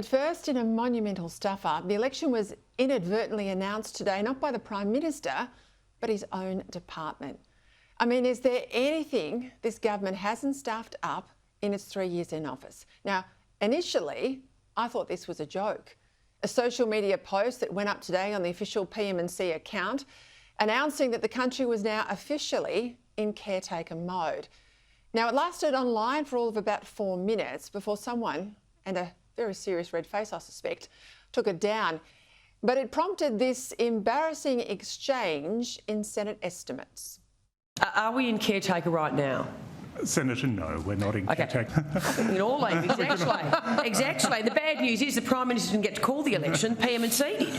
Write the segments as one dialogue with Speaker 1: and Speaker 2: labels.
Speaker 1: But first, in a monumental stuff-up, the election was inadvertently announced today, not by the Prime Minister, but his own department. I mean, is there anything this government hasn't stuffed up in its 3 years in office? Now, initially, I thought this was a joke. A social media post that went up today on the official PM&C account announcing that the country was now officially in caretaker mode. Now, it lasted online for all of about 4 minutes before someone, and a very serious red face I suspect, took it down. But it prompted this embarrassing exchange in Senate estimates.
Speaker 2: Are we in caretaker right now?
Speaker 3: Senator, no, we're not in caretaker.
Speaker 2: In all languages, exactly. The bad news is the Prime Minister didn't get to call the election, PM&C did.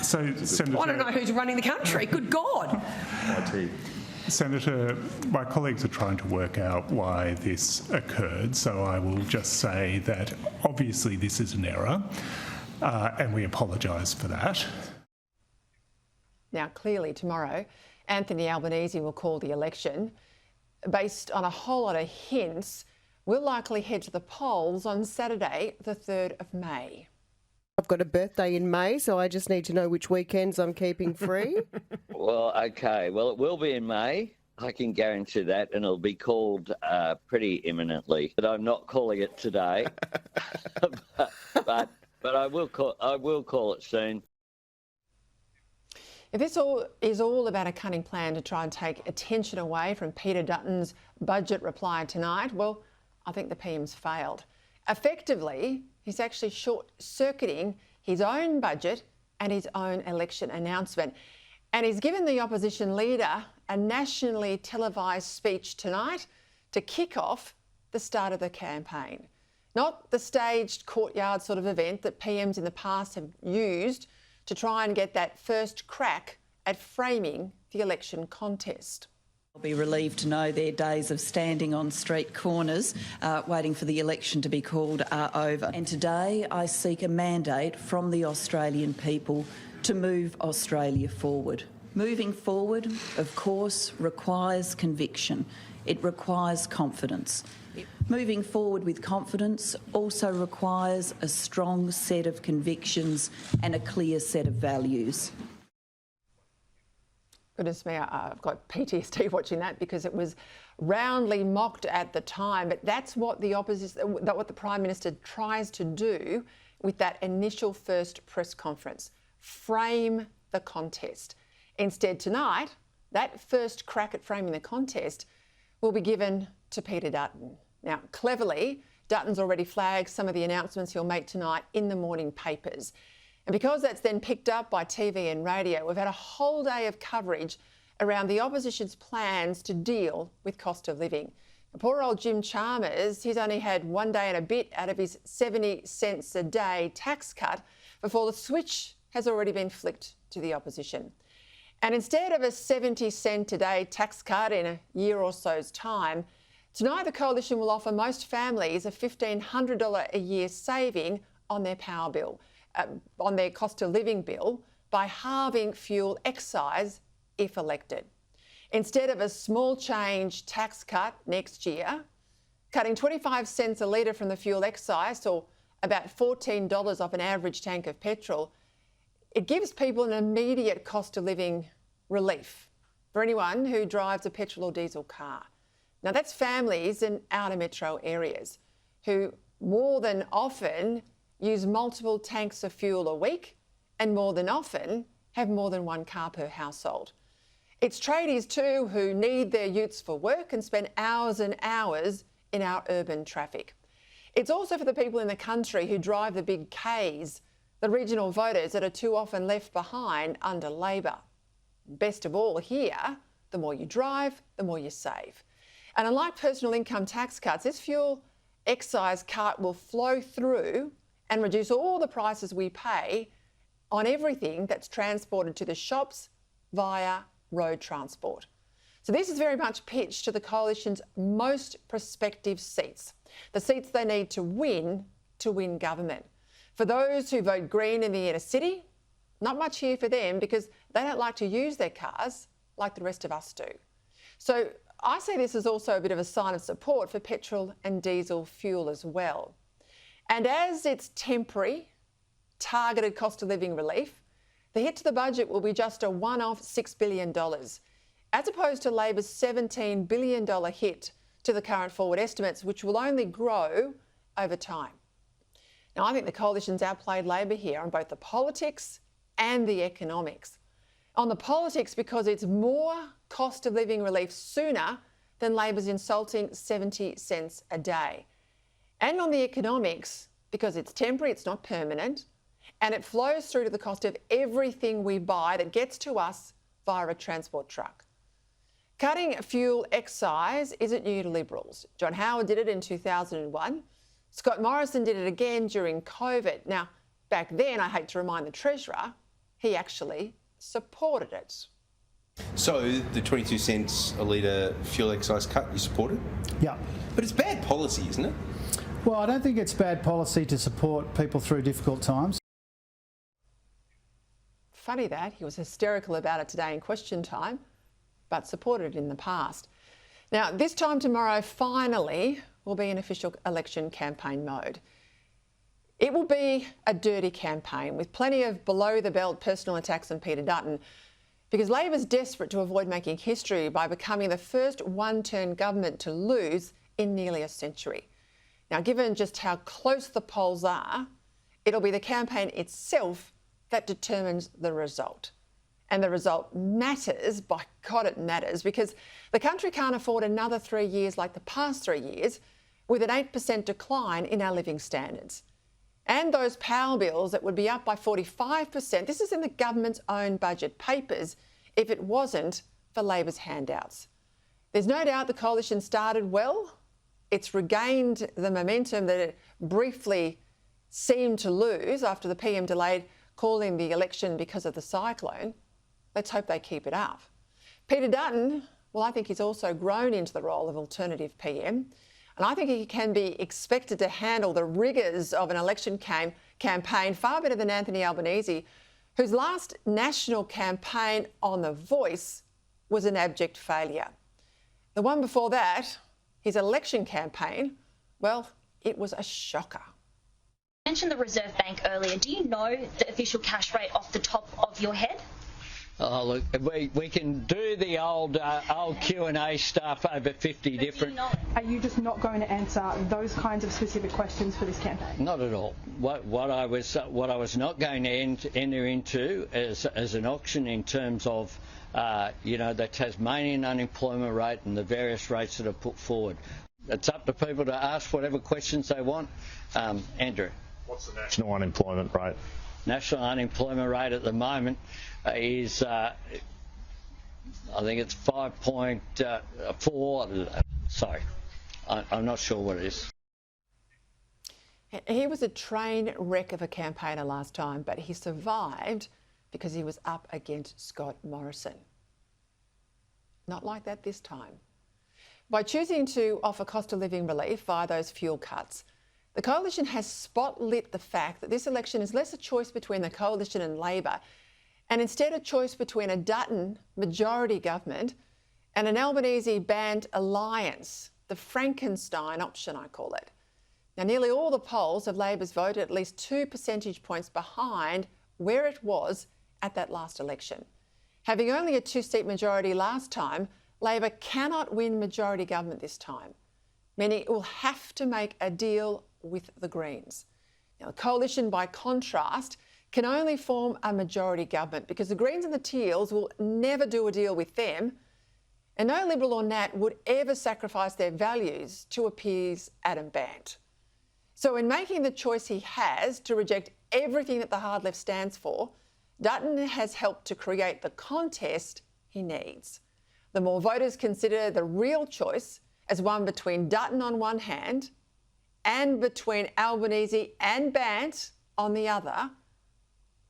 Speaker 3: Senator,
Speaker 2: I don't know who's running the country, good God.
Speaker 3: Senator, my colleagues are trying to work out why this occurred, so I will just say that obviously this is an error, and we apologise for that.
Speaker 1: Now, clearly tomorrow, Anthony Albanese will call the election. Based on a whole lot of hints, we'll likely head to the polls on Saturday, the 3rd of May.
Speaker 4: I've got a birthday in May, so I just need to know which weekends I'm keeping free.
Speaker 5: Well, OK. Well, it will be in May. I can guarantee that, and it'll be called pretty imminently. But I'm not calling it today. but I will call it soon.
Speaker 1: If this is all about a cunning plan to try and take attention away from Peter Dutton's budget reply tonight, well, I think the PM's failed. Effectively, he's actually short-circuiting his own budget and his own election announcement. And he's given the opposition leader a nationally televised speech tonight to kick off the start of the campaign. Not the staged courtyard sort of event that PMs in the past have used to try and get that first crack at framing the election contest.
Speaker 6: I'll be relieved to know their days of standing on street corners waiting for the election to be called are over. And today I seek a mandate from the Australian people to move Australia forward. Moving forward, of course, requires conviction. It requires confidence. Moving forward with confidence also requires a strong set of convictions and a clear set of values.
Speaker 1: Goodness me, I've got PTSD watching that because it was roundly mocked at the time. But that's what what the Prime Minister tries to do with that initial first press conference: frame the contest. Instead, tonight, that first crack at framing the contest will be given to Peter Dutton. Now, cleverly, Dutton's already flagged some of the announcements he'll make tonight in the morning papers. And because that's then picked up by TV and radio, we've had a whole day of coverage around the opposition's plans to deal with cost of living. And poor old Jim Chalmers, he's only had 1 day and a bit out of his 70 cents a day tax cut before the switch has already been flicked to the opposition. And instead of a 70 cent a day tax cut in a year or so's time, tonight the Coalition will offer most families a $1,500 a year saving on their power bill, on their cost of living bill, by halving fuel excise if elected. Instead of a small change tax cut next year, cutting 25 cents a litre from the fuel excise, or about $14 off an average tank of petrol, it gives people an immediate cost of living relief for anyone who drives a petrol or diesel car. Now, that's families in outer metro areas who more than often use multiple tanks of fuel a week and more than often have more than one car per household. It's tradies too who need their utes for work and spend hours and hours in our urban traffic. It's also for the people in the country who drive the big Ks, the regional voters that are too often left behind under Labor. Best of all here, the more you drive, the more you save. And unlike personal income tax cuts, this fuel excise cut will flow through and reduce all the prices we pay on everything that's transported to the shops via road transport. So this is very much pitched to the Coalition's most prospective seats, the seats they need to win government. For those who vote Green in the inner city, not much here for them because they don't like to use their cars like the rest of us do. So I see this as also a bit of a sign of support for petrol and diesel fuel as well. And as it's temporary, targeted cost of living relief, the hit to the budget will be just a one-off $6 billion, as opposed to Labor's $17 billion hit to the current forward estimates, which will only grow over time. Now, I think the coalition's outplayed Labor here on both the politics and the economics. On the politics, because it's more cost of living relief sooner than Labor's insulting 70 cents a day. And on the economics, because it's temporary, it's not permanent, and it flows through to the cost of everything we buy that gets to us via a transport truck. Cutting fuel excise isn't new to Liberals. John Howard did it in 2001. Scott Morrison did it again during COVID. Now, back then, I hate to remind the Treasurer, he actually supported it.
Speaker 7: So the 22 cents a litre fuel excise cut, you supported?
Speaker 8: Yeah.
Speaker 7: But it's bad policy, isn't it?
Speaker 8: Well, I don't think it's bad policy to support people through difficult times.
Speaker 1: Funny that, he was hysterical about it today in question time, but supported it in the past. Now, this time tomorrow, finally, will be in official election campaign mode. It will be a dirty campaign with plenty of below-the-belt personal attacks on Peter Dutton, because Labor's desperate to avoid making history by becoming the first one-term government to lose in nearly a century. Now, given just how close the polls are, it'll be the campaign itself that determines the result. And the result matters, by God it matters, because the country can't afford another 3 years like the past 3 years with an 8% decline in our living standards. And those power bills that would be up by 45%, this is in the government's own budget papers, if it wasn't for Labor's handouts. There's no doubt the coalition started well. It's regained the momentum that it briefly seemed to lose after the PM delayed calling the election because of the cyclone. Let's hope they keep it up. Peter Dutton, well, I think he's also grown into the role of alternative PM. And I think he can be expected to handle the rigours of an election campaign far better than Anthony Albanese, whose last national campaign on The Voice was an abject failure. The one before that, his election campaign, well, it was a shocker.
Speaker 9: You mentioned the Reserve Bank earlier. Do you know the official cash rate off the top of your head?
Speaker 5: Oh, look, we can do the old Q&A stuff over 50 different...
Speaker 10: Are you just not going to answer those kinds of specific questions for this campaign?
Speaker 5: Not at all. What I was not going to enter into as an auction in terms of, the Tasmanian unemployment rate and the various rates that are put forward. It's up to people to ask whatever questions they want. Andrew.
Speaker 11: What's the national unemployment rate?
Speaker 5: National unemployment rate at the moment is, I think it's 5.4. Sorry, I'm not sure what it is.
Speaker 1: He was a train wreck of a campaigner last time, but he survived because he was up against Scott Morrison. Not like that this time. By choosing to offer cost of living relief via those fuel cuts, the coalition has spotlit the fact that this election is less a choice between the coalition and Labor, and instead a choice between a Dutton majority government and an Albanese-banned alliance, the Frankenstein option, I call it. Now, nearly all the polls have Labor's vote at least 2 percentage points behind where it was at that last election. Having only a 2-seat majority last time, Labor cannot win majority government this time, meaning it will have to make a deal with the Greens. Now, the coalition, by contrast, can only form a majority government because the Greens and the Teals will never do a deal with them, and no Liberal or Nat would ever sacrifice their values to appease Adam Bandt. So in making the choice he has to reject everything that the hard left stands for, Dutton has helped to create the contest he needs. The more voters consider the real choice as one between Dutton on one hand and between Albanese and Bandt on the other,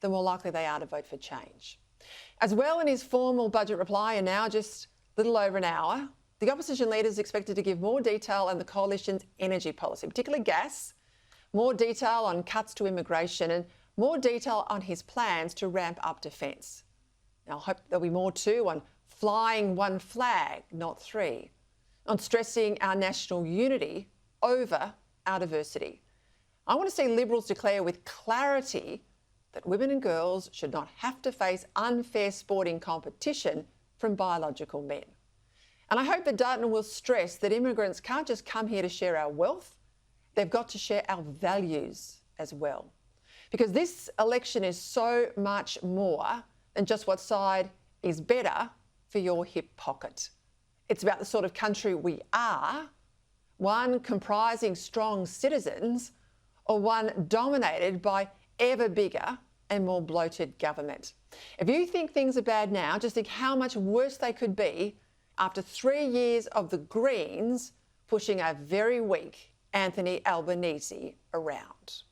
Speaker 1: the more likely they are to vote for change. As well, in his formal budget reply, and now just a little over an hour, the opposition leader is expected to give more detail on the coalition's energy policy, particularly gas, more detail on cuts to immigration, and more detail on his plans to ramp up defence. Now, I hope there'll be more too on flying one flag, not 3, on stressing our national unity over our diversity, I want to see Liberals declare with clarity that women and girls should not have to face unfair sporting competition from biological men. And I hope that Dutton will stress that immigrants can't just come here to share our wealth, they've got to share our values as well. Because this election is so much more than just what side is better for your hip pocket. It's about the sort of country we are, one comprising strong citizens or one dominated by ever bigger and more bloated government. If you think things are bad now, just think how much worse they could be after 3 years of the Greens pushing a very weak Anthony Albanese around.